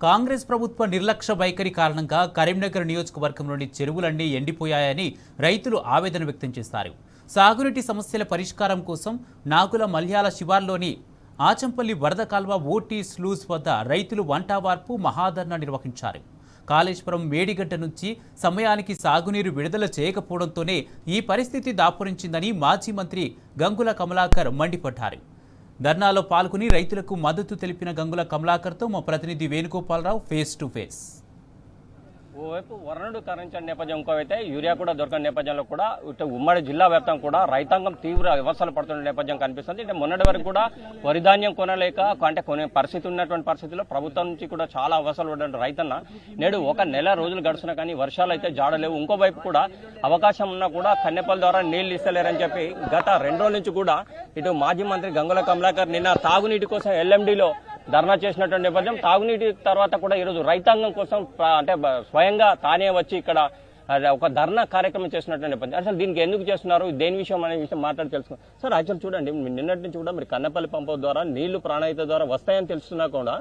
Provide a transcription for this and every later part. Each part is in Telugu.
కాంగ్రెస్ ప్రభుత్వ నిర్లక్ష్య వైఖరి కారణంగా కరీంనగర్ నియోజకవర్గంలోని చెరువులన్నీ ఎండిపోయాయని రైతులు ఆవేదన వ్యక్తం చేశారు. సాగునీటి సమస్యల పరిష్కారం కోసం నాగుల మల్యాల శివార్లోని ఆచంపల్లి వరద కాల్వ ఓటీ స్లూస్ వద్ద రైతులు వంటవార్పు మహాధర్నా నిర్వహించారు. కాళేశ్వరం మేడిగడ్డ నుంచి సమయానికి సాగునీరు విడుదల చేయకపోవడంతోనే ఈ పరిస్థితి దాపురించిందని మాజీ మంత్రి గంగుల కమలాకర్ మండిపడ్డారు. ధర్నాలో పాల్గొని రైతులకు మద్దతు తెలిపిన గంగుల కమలాకర్తో మా ప్రతినిధి వేణుగోపాలరావు ఫేస్ టు ఫేస్. ఓవైపు వరనుడు కరించిన నేపథ్యం, ఇంకోవైతే యూరియా కూడా దొరకని నేపథ్యంలో కూడా ఇటు ఉమ్మడి జిల్లా వ్యాప్తంగా కూడా రైతాంగం తీవ్ర వ్యవస్థలు పడుతున్న నేపథ్యం కనిపిస్తుంది. అంటే మొన్నటి వరకు కూడా వరి ధాన్యం కొనలేక అంటే కొనే పరిస్థితి ఉన్నటువంటి పరిస్థితుల్లో ప్రభుత్వం నుంచి కూడా చాలా అవసరాలు పడిన రైతన్న నేడు ఒక నెల రోజులు గడుస్తున్నా కానీ వర్షాలు అయితే జాడలేవు. ఇంకోవైపు కూడా అవకాశం ఉన్నా కూడా కన్నెపల్లి ద్వారా నీళ్లు ఇస్తలేరని చెప్పి గత 2 రోజుల నుంచి కూడా ఇటు మాజీ మంత్రి గంగుల కమలాకర్ నిన్న తాగునీటి కోసం ఎల్ఎండిలో ధర్నా చేసినటువంటి నేపథ్యం. తాగునీటి తర్వాత కూడా ఈరోజు రైతాంగం కోసం అంటే స్వయంగా తానే వచ్చి ఇక్కడ ఒక ధర్నా కార్యక్రమం చేసినటువంటి నేపథ్యం. అసలు దీనికి ఎందుకు చేస్తున్నారు, దేని విషయం అనే విషయం మాట్లాడి తెలుసుకున్నాం. సార్, యాక్చువల్ చూడండి, నిన్నటి నుంచి కూడా మీరు కన్నపల్లి పంప ద్వారా నీళ్లు ప్రాణాయిత ద్వారా వస్తాయని తెలుస్తున్నా కూడా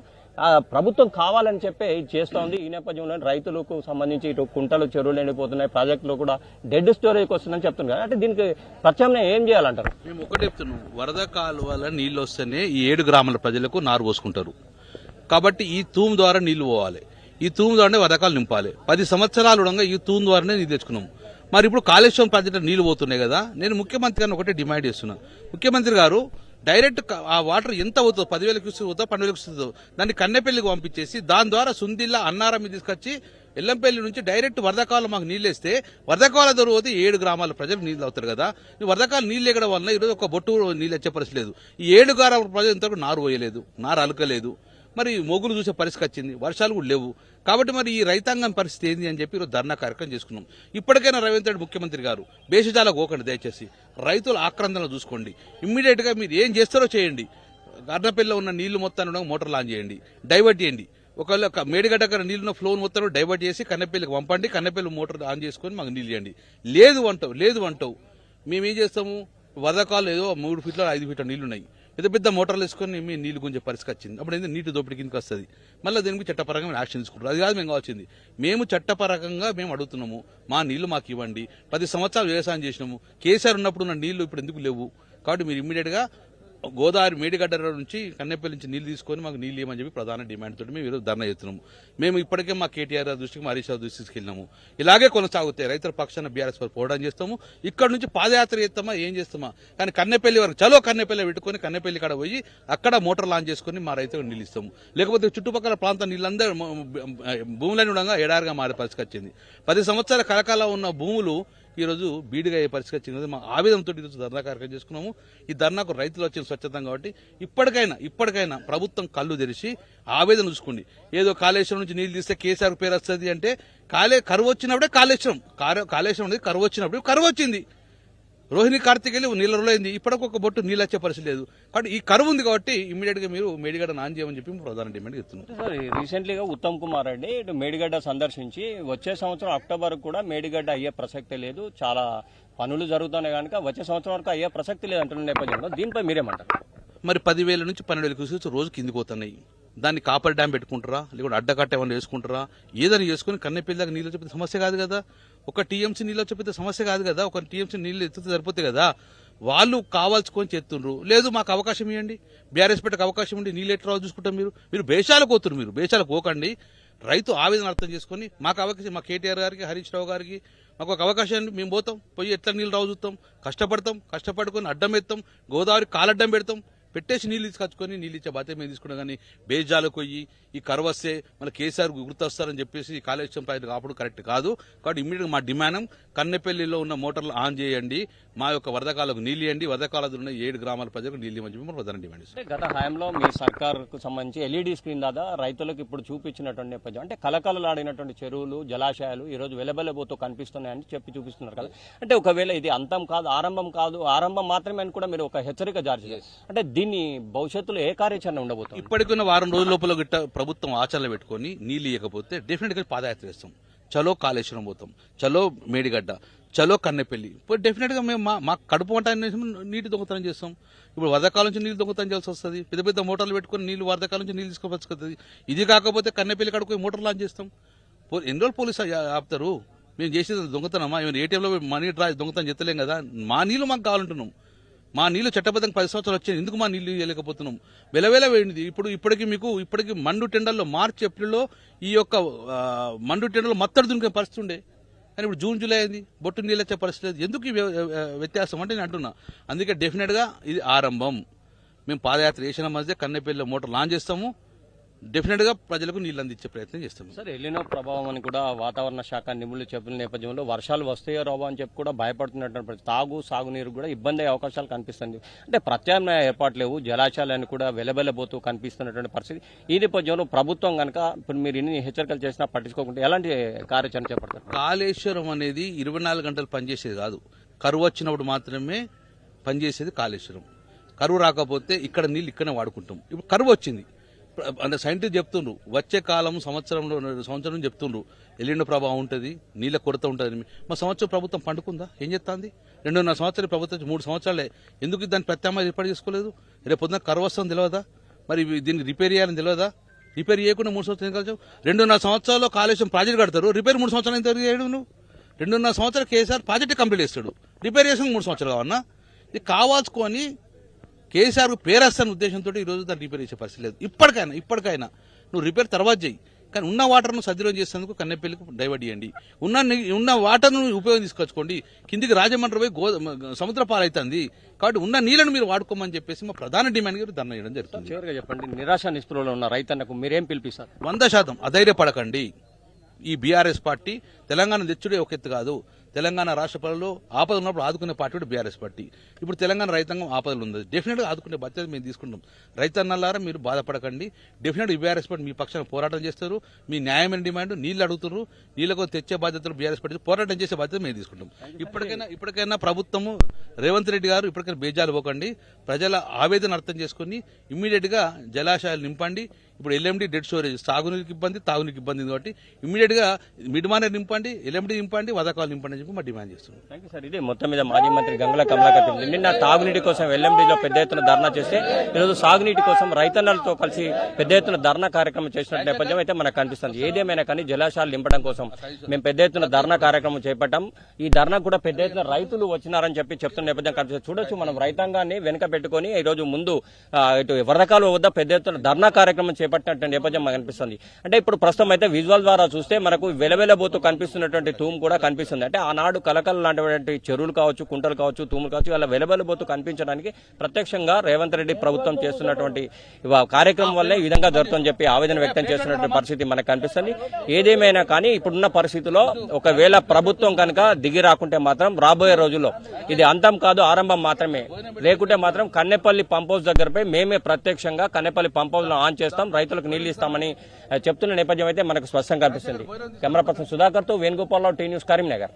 ప్రభుత్వం కావాలని చెప్పి చేస్తోంది. ఈ నేపథ్యంలో రైతులకు సంబంధించి ఇటు కుంటలు చెరువులు ఎండిపోతున్నాయి, ప్రాజెక్టులు కూడా డెడ్ స్టోరేజ్కి వస్తుందని చెప్తున్నారు. అంటే దీనికి ప్రత్యామ్నాయం ఏం చేయాలంటారు? మేము ఒకటి చెప్తున్నాం, వరద కాలువల నీళ్లు వస్తేనే ఈ 7 గ్రామాల ప్రజలకు నారు పోసుకుంటారు. కాబట్టి ఈ తూము ద్వారా నీళ్లు పోవాలి, ఈ తూము ద్వారానే వరదకాలు నింపాలి. 10 సంవత్సరాలు ఉండగా ఈ తూము ద్వారానే నీళ్ళు తెచ్చుకున్నాం. మరి ఇప్పుడు కాళేశ్వరం ప్రాజెక్టు నీళ్లు పోతున్నాయి కదా. నేను ముఖ్యమంత్రి గారిని ఒకటే డిమాండ్ చేస్తున్నా, ముఖ్యమంత్రి గారు డైరెక్ట్ ఆ వాటర్ ఎంత అవుతుందో 10,000 క్యూసెక్ అవుతుందో 12,000 క్యూసెక్ అవుతుందో దాన్ని కన్నెపల్లికి పంపించేసి దాని ద్వారా సుందిల్లా అన్నారం తీసుకొచ్చి ఎల్లంపల్లి నుంచి డైరెక్ట్ వరదకాలు మాకు నీళ్ళు వేస్తే వరదకాల దొరికి 7 గ్రామాల ప్రజలు నీళ్ళు అవుతారు కదా. ఈ వరదకాలు నీళ్ళు ఎక్కడం వల్ల ఈరోజు ఒక బొట్టు నీళ్ళు వచ్చే పరిస్థితి లేదు. ఈ 7 గ్రామాల ప్రజలు ఇంతవరకు నారు పోయలేదు, నారు అలకలేదు. మరి మొగులు చూసే పరిస్థితి వచ్చింది, వర్షాలు కూడా లేవు. కాబట్టి మరి ఈ రైతాంగం పరిస్థితి ఏంది అని చెప్పి ఈరోజు ధర్నా కార్యక్రమం చేసుకున్నాం. ఇప్పటికైనా రేవంత్ రెడ్డి ముఖ్యమంత్రి గారు బేషజాలకు పోకండి, దయచేసి రైతుల ఆక్రందనలు చూసుకోండి. ఇమ్మీడియట్ గా మీరు ఏం చేస్తారో చేయండి. గర్నపల్లిలో ఉన్న నీళ్లు మొత్తాన్ని మోటార్ లాంచ్ చేయండి, డైవర్ట్ చేయండి. ఒకవేళ మేడిగడ్డ నీళ్లున్న ఫ్లోన్ మొత్తం డైవర్ట్ చేసి కన్నెపల్లికి పంపండి, కన్నెపల్లి మోటార్ ఆన్ చేసుకుని మాకు నీళ్ళు ఇవ్వండి. లేదు అంటావు మేమేం చేస్తాము? వరదకాలు ఏదో 3 ఫీట్ల 5 ఫీట్ల నీళ్లున్నాయి, పెద్ద పెద్ద మోటార్లు వేసుకొని మేము నీళ్లు గుంజే పరిస్థితి వచ్చింది. అప్పుడు ఏంటంటే నీటి దోపిడీ కిందకి వస్తుంది. మళ్ళీ దీనికి చట్టపరంగా మేము యాక్షన్ తీసుకుంటారు. అది కాదు మేము కావాల్సింది. మేము చట్టపరంగా మేము అడుగుతున్నాము, మా నీళ్లు మాకు ఇవ్వండి. 10 సంవత్సరాలు వ్యవసాయం చేసినాము, కేసీఆర్ ఉన్నప్పుడు ఉన్న నీళ్లు ఇప్పుడు ఎందుకు లేవు? కాబట్టి మీరు ఇమ్మీడియట్ గా గోదావరి మేడిగడ్డ నుంచి కన్నెపల్లి నుంచి నీళ్లు తీసుకొని మాకు నీళ్లు ఇవ్వమని చెప్పి ప్రధాన డిమాండ్ తోటి మేము ఈరోజు ధర్నా చేస్తున్నాము. మేము ఇప్పటికే మా కేటీఆర్ దృష్టికి, మా హరీష్ రావు దృష్టికి తీసుకెళ్లినాము. ఇలాగే కొనసాగుతాయి. రైతుల పక్షాన బీఆర్ఎస్ పోరాటం చేస్తాము. ఇక్కడ నుంచి పాదయాత్ర చేస్తామా, ఏం చేస్తామా, కానీ కన్నెపల్లి వరకు చలో కన్నెపల్లి పెట్టుకుని కన్నెపల్లి కాడ పోయి అక్కడ మోటార్ లాంచ్ చేసుకుని మా రైతులకు నీళ్ళు ఇస్తాము. లేకపోతే చుట్టుపక్కల ప్రాంతం నీళ్ళందరూ భూములని ఉండగా ఎడారిగా మారే పరిస్థితి వచ్చింది. 10 సంవత్సరాల కలకాలం ఉన్న భూములు ఈరోజు బీడుగా అయ్యే పరిస్థితి వచ్చింది. మా ఆవేదనతో ఈరోజు ధర్నా కార్యక్రమం చేసుకున్నాము. ఈ ధర్నాకు రైతులు వచ్చిన స్వచ్ఛతం కాబట్టి ఇప్పటికైనా ప్రభుత్వం కళ్ళు తెరిచి ఆవేదన చూసుకోండి. ఏదో కాళేశ్వరం నుంచి నీళ్లు తీస్తే కేసీఆర్ పేరు వస్తుంది అంటే కరువు వచ్చినప్పుడే కాళేశ్వరం అనేది కరువు వచ్చినప్పుడు కరువు వచ్చింది. రోహిణి కార్తీకెళ్ళి నీళ్ళ రోజులైంది, ఇప్పటికి ఒక బొట్టు నీళ్ళు వచ్చే పరిస్థితి లేదు. కాబట్టి ఈ కరువు ఉంది కాబట్టి ఇమ్మీడియట్ గా మీరు మేడిగడ్డ నాన్ చేయమని చెప్పి ప్రధాన డిమాండ్ ఇస్తున్నారు. రీసెంట్లీగా ఉత్తమ్ కుమార్ రెడ్డి ఇటు మేడిగడ్డ సందర్శించి వచ్చే సంవత్సరం అక్టోబర్ కూడా మేడిగడ్డ అయ్యే ప్రసక్తి లేదు, చాలా పనులు జరుగుతున్నాయి కనుక వచ్చే సంవత్సరం వరకు అయ్యే ప్రసక్తి లేదు అంటున్న నేపథ్యంలో దీనిపై మీరేమంటారు? మరి 10,000 నుంచి 12,000 క్యూసెక్స్ రోజు కిందికి పోతున్నాయి. దాన్ని కాపర్ డ్యామ్ పెట్టుకుంటారా, లేకుంటే అడ్డకట్ట ఏమైనా వేసుకుంటారా? ఏదైనా చేసుకుని కన్నెపల్లి దాకా నీళ్ళు చెప్పితే సమస్య కాదు కదా. ఒక టీఎంసీ నీళ్ళు చెప్పితే సమస్య కాదు కదా. ఒక టీఎంసీ నీళ్ళు ఎత్తితే సరిపోతే కదా. వాళ్ళు కావాల్సుకొని చేస్తుండ్రు. లేదు మాకు అవకాశం ఇవ్వండి, బీఆర్ఎస్ పెట్టకు అవకాశం ఉండి నీళ్ళు ఎట్లా చూసుకుంటాం. మీరు బేషాలకు పోతున్నారు. మీరు బేషాలకు పోకండి. రైతు ఆవేదన అర్థం చేసుకుని మాకు అవకాశం, మా కేటీఆర్ గారికి, హరీష్ రావు గారికి మాకు ఒక అవకాశాన్ని మేము పోతాం, పోయి ఎట్లా నీళ్ళు రావు చూస్తాం, కష్టపడుకొని అడ్డం పెడతాం, గోదావరి కాలడ్డం పెడతాం, పెట్టేసి నీళ్ళు తీసుకొచ్చుకొని నీళ్ళు ఇచ్చే బాధ్యత మేము తీసుకున్నాం. కానీ బేజాలకు పోయి ఈ కరువు వస్తే మన కేసీఆర్ గుర్తొస్తారని చెప్పేసి ఈ కాళేశ్వరం ప్రాజెక్టు కాపడం కరెక్ట్ కాదు. కాబట్టి ఇమ్మీడియట్ మా డిమాండ్ కన్నెపల్లిలో ఉన్న మోటార్లు ఆన్ చేయండి, మా యొక్క వరదకాలకు నీళ్ళు ఇవ్వండి, వరదకాలకు ఉన్న 7 గ్రామాల ప్రజలకు నీళ్ళు ఇవ్వని చెప్పి ప్రధాన డిమాండ్ ఇస్తాం. గత హయాంలో మీ సర్కార్కు సంబంధించి ఎల్ఈడి స్క్రీన్ దాదా రైతులకు ఇప్పుడు చూపించినటువంటి నేపథ్యం అంటే కలకలలాడినటువంటి చెరువులు, జలాశయాలు ఈ రోజు వెలబెలబోతూ కనిపిస్తున్నాయని చెప్పి చూపిస్తున్నారు కదా. అంటే ఒకవేళ ఇది అంతం కాదు, ఆరంభం మాత్రమే అని కూడా మీరు ఒక హెచ్చరిక జారీ చేయాలి. అంటే దీన్ని భవిష్యత్తులో ఏ కార్యాచరణ ఉండబోతుంది? ఇప్పటికున్న వారం రోజుల లోపల గిట్ట ప్రభుత్వం ఆచరణ పెట్టుకుని నీళ్ళు ఇవ్వకపోతే డెఫినెట్ గా పాదయాత్ర చేస్తాం. చలో కాళేశ్వరం పోతాం, చలో మేడిగడ్డ, చలో కన్నెపల్లి ఇప్పుడు డెఫినెట్గా మేము మా కడుపు వంట నీటి దొంగతనం చేస్తాం. ఇప్పుడు వరదకాలం నుంచి నీళ్ళు దొంగతనం చేయాల్సి వస్తుంది. పెద్ద పెద్ద మోటార్లు పెట్టుకుని నీళ్ళు వరదకాలం నుంచి నీళ్ళు తీసుకోవచ్చు. ఇది కాకపోతే కన్నెపల్లి కడుపు మోటార్ లాంచ్ చేస్తాం. ఎన్ని రోజులు పోలీసు ఆపుతారు? మేము చేసేది దొంగతనమా? ఏమైనా ఏటీఎంలో మనీ డ్రా దొంగతనం చెత్తలేం కదా. మా నీళ్ళు మాకు కావాలంటున్నాం. మా నీళ్లు చట్టబద్ధంగా 10 సంవత్సరాలు వచ్చాయి. ఎందుకు మా నీళ్లు ఇవ్వలేకపోతున్నాం? వెలవేల వేయండి. ఇప్పటికి మండు టెండర్లో మార్చి ఏప్రిల్లో ఈ యొక్క మండు టెండర్లో మత్తడి దునికే పరిస్థితి ఉండే. కానీ ఇప్పుడు జూన్ జూలై అయింది, బొట్టు నీళ్ళు వచ్చే పరిస్థితి లేదు. ఎందుకు ఈ వ్యత్యాసం అంటే నేను అంటున్నా. అందుకే డెఫినెట్గా ఇది ఆరంభం. మేము పాదయాత్ర చేసిన మధ్య కన్నెపల్లిలో మోటార్ లాంచ్ చేస్తాము. డెఫినెట్గా ప్రజలకు నీళ్ళు అందించే ప్రయత్నం చేస్తాం. సార్ ఎలినో ప్రభావం అని కూడా వాతావరణ శాఖ నిపుణులు చెప్పిన నేపథ్యంలో వర్షాలు వస్తాయో రావో అని చెప్పి కూడా భయపడుతున్నటువంటి సాగునీరు కూడా ఇబ్బంది అయ్యే అవకాశాలు కనిపిస్తుంది. అంటే ప్రత్యామ్నాయ ఏర్పాట్లు లేవు, జలాశయాలను కూడా వెలబెలబోతూ కనిపిస్తున్నటువంటి పరిస్థితి. ఈ నేపథ్యంలో ప్రభుత్వం కనుక ఇప్పుడు మీరు ఇన్ని హెచ్చరికలు చేసినా పట్టించుకోకుండా ఎలాంటి కార్యాచరణ చేపడతారు? కాళేశ్వరం అనేది 24 గంటలు పనిచేసేది కాదు. కరువు వచ్చినప్పుడు మాత్రమే పనిచేసేది కాళేశ్వరం. కరువు రాకపోతే ఇక్కడ నీళ్ళు ఇక్కడనే వాడుకుంటాం. ఇప్పుడు కరువు వచ్చింది అంటే సైంటిస్ట్ చెప్తుండ్రు, వచ్చే కాలం సంవత్సరం చెప్తుండ్రు ఎల్లిండి ప్రభావం ఉంటుంది, నీళ్ళ కొరత ఉంటుంది. మా సంవత్సరం ప్రభుత్వం పండుకుందా? ఏం చెప్తాంది? 2.5 సంవత్సరాలు ప్రభుత్వం 3 సంవత్సరాలే. ఎందుకు దాన్ని ప్రత్యామ్నాయం ఏర్పాటు చేసుకోలేదు? రేపు పొద్దున కరువు వస్తుందని తెలియదా? మరి దీన్ని రిపేర్ చేయాలని తెలియదా? రిపేర్ చేయకుండా 3 సంవత్సరాలు ఎందుకు కలిసావు? 2.5 సంవత్సరాల్లో కాళేశ్వరం ప్రాజెక్ట్ కడతారు, రిపేర్ 3 సంవత్సరాలు ఎంత చేయడు? నువ్వు 2.5 సంవత్సరాలు కేసీఆర్ ప్రాజెక్ట్ కంప్లీట్ చేస్తాడు, రిపేర్ చేసిన 3 సంవత్సరాలు కావన్నా? ఇది కావాల్సుకొని కేసీఆర్ పేరేస్తాన ఉద్దేశంతో ఈ రోజు దాన్ని రిపేర్ చేసే పరిస్థితి లేదు. ఇప్పటికైనా నువ్వు రిపేర్ తర్వాత చేయి, కానీ ఉన్న వాటర్ను సద్వినియోగం చేసేందుకు కన్నెపల్లికి డైవర్ట్ చేయండి. ఉన్న వాటర్ను ఉపయోగం తీసుకొచ్చుకోండి. కిందికి రాజమండ్రి పోయి సముద్ర పాలవుతుంది కాబట్టి ఉన్న నీళ్లను మీరు వాడుకోమని చెప్పేసి మా ప్రధాన డిమాండ్ గారు ధర్నా చేయడం జరుగుతుంది. చివరిగా చెప్పండి, నిరాశ నిస్పృహలో ఉన్న రైతన్నకు మీరేం పిలిపిస్తారు? 100% అధైర్యపడకండి. ఈ బీఆర్ఎస్ పార్టీ తెలంగాణ తెచ్చుడే ఒక ఎత్తు కాదు. తెలంగాణ రాష్ట్ర ప్రజల్లో ఆపదలు ఉన్నప్పుడు ఆదుకునే పార్టీ కూడా బీఆర్ఎస్ పార్టీ. ఇప్పుడు తెలంగాణ రైతాంగం ఆపదలు ఉంది, డెఫినెట్గా ఆదుకునే బాధ్యత మేము తీసుకుంటాం. రైతన్నలారా మీరు బాధపడకండి. డెఫినెట్గా బీఆర్ఎస్ పార్టీ మీ పక్షాన పోరాటం చేస్తారు. మీ న్యాయమైన డిమాండ్ నీళ్లు అడుగుతున్నారు, నీళ్లకు తెచ్చే బాధ్యతలు బీఆర్ఎస్ పార్టీ పోరాటం చేసే బాధ్యత మేము తీసుకుంటాం. ఇప్పటికైనా ప్రభుత్వము రేవంత్ రెడ్డి గారు ఇప్పటికైనా బేజాలు పోకండి. ప్రజల ఆవేదన అర్థం చేసుకుని ఇమ్మీడియట్ గా జలాశయాలు నింపండి. ఇప్పుడు ఎల్ఎండి డెడ్ స్టోరేజ్ సాగునీరికి ఇబ్బంది, తాగునీకి ఇబ్బంది కాబట్టి ఇమ్మీడియట్ గా మిడ్మానేర్ నింపండి, ఎల్ఎండి నింపండి, వదకాలు నింపండి అని చెప్పి మా డిమాండ్ చేస్తున్నాం. Thank you sir. ఇది మొత్తం మీద మాజీ మంత్రి గంగుల కమలాకర్ నిన్న తాగునీటి కోసం ఎల్ఎండిలో పెద్ద ఎత్తున ధర్నా చేస్తే ఈరోజు సాగునీటి కోసం రైతన్నలతో కలిసి పెద్ద ఎత్తున ధర్నా కార్యక్రమం చేసిన నేపథ్యం అయితే మనకు కనిపిస్తుంది. ఏదేమైనా కానీ జలాశయాలు నింపడం కోసం మేము పెద్ద ఎత్తున ధర్నా కార్యక్రమం చేపట్టాం. ఈ ధర్నా కూడా పెద్ద ఎత్తున రైతులు వచ్చినారని చెప్పి చెప్తున్న నేపథ్యం కనిపిస్తుంది. చూడొచ్చు మనం రైతాంగాన్ని వెనుక పెట్టుకుని ఈ రోజు ముందు ఇటు వరదకాలు వద్ద పెద్ద ఎత్తున ధర్నా కార్యక్రమం చేపట్టినట్టు నేపథ్యం మనకు కనిపిస్తుంది. అంటే ఇప్పుడు ప్రస్తుతం అయితే విజువల్ ద్వారా చూస్తే మనకు వెలవెలబోతూ కనిపిస్తున్నటువంటి తూము కూడా కనిపిస్తుంది. అంటే ఆనాడు కలకల లాంటి చెరువులు కావచ్చు, కుంటలు కావచ్చు, తూములు కావచ్చు, ఇలా వెలవెలబోతూ కనిపించడానికి ప్రత్యక్షంగా రేవంత్ రెడ్డి ప్రభుత్వం చేస్తున్నటువంటి కార్యక్రమం వల్లే ఈ విధంగా జరుగుతుందని చెప్పి ఆవేదన వ్యక్తం చేస్తున్నటువంటి పరిస్థితి మనకు కనిపిస్తుంది. ఏదేమైనా కానీ ఇప్పుడున్న పరిస్థితిలో ఒకవేళ ప్రభుత్వం కనుక దిగి రాకుంటే మాత్రం రాబోయే రోజుల్లో ఇది అంతం కాదు, ఆరంభం మాత్రమే. లేకుంటే మాత్రం కన్నెపల్లి పంప్ హౌస్ దగ్గరపై మేమే ప్రత్యక్షంగా కన్నెపల్లి పంప్ హౌస్ ఆన్ చేస్తాం, రైతులకు నీళ్లు ఇస్తామని చెప్తున్న నేపథ్యం అయితే మనకు స్పష్టంగా కనిపిస్తుంది. కెమెరా పర్సన్ సుధాకర్ తో వేణుగోపాల్ రావు, టీ న్యూస్, కరీంనగర్.